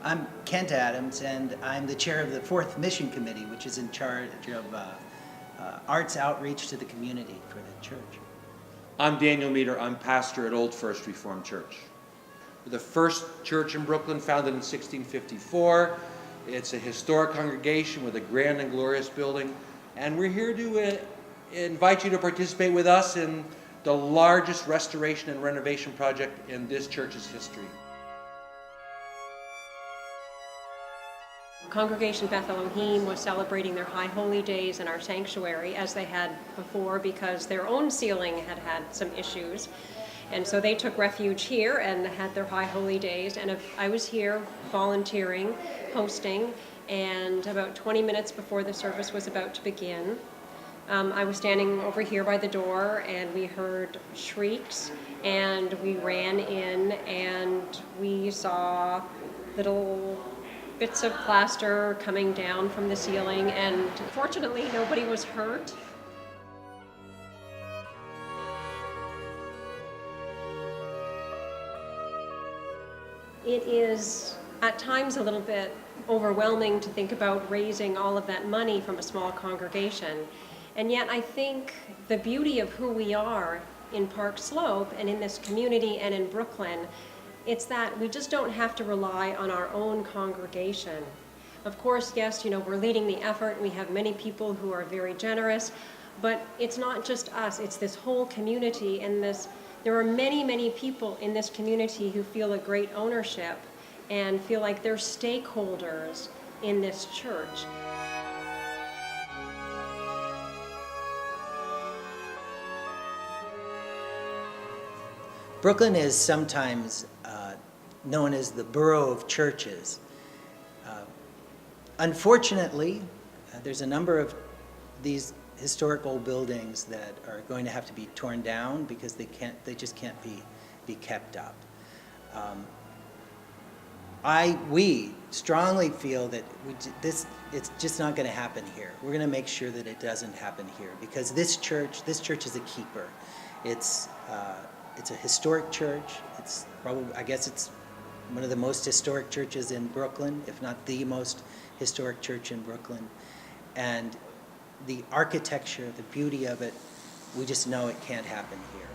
I'm Kent Adams, and I'm the chair of the Fourth Mission Committee, which is in charge of arts outreach to the community for the church. I'm Daniel Meter. I'm pastor at Old First Reformed Church. We're the first church in Brooklyn, founded in 1654. It's a historic congregation with a grand and glorious building, and we're here to invite you to participate with us in the largest restoration and renovation project in this church's history. Congregation Beth Elohim was celebrating their High Holy Days in our sanctuary as they had before because their own ceiling had had some issues. And so they took refuge here and had their High Holy Days. And I was here volunteering, hosting, and about 20 minutes before the service was about to begin, I was standing over here by the door and we heard shrieks and we ran in and we saw little bits of plaster coming down from the ceiling, and fortunately nobody was hurt. It is at times a little bit overwhelming to think about raising all of that money from a small congregation, and yet I think the beauty of who we are in Park Slope and in this community and in Brooklyn, it's that we just don't have to rely on our own congregation. Of course, yes, we're leading the effort. We have many people who are very generous, but it's not just us, it's this whole community, and there are many, many people in this community who feel a great ownership and feel like they're stakeholders in this church. Brooklyn is sometimes known as the borough of churches. Unfortunately, there's a number of these historic old buildings that are going to have to be torn down because they just can't be kept up. We strongly feel that it's just not going to happen here. We're going to make sure that it doesn't happen here because this church is a keeper. It's a historic church. It's probably, I guess it's one of the most historic churches in Brooklyn, if not the most historic church in Brooklyn. And the architecture, the beauty of it, we just know it can't happen here.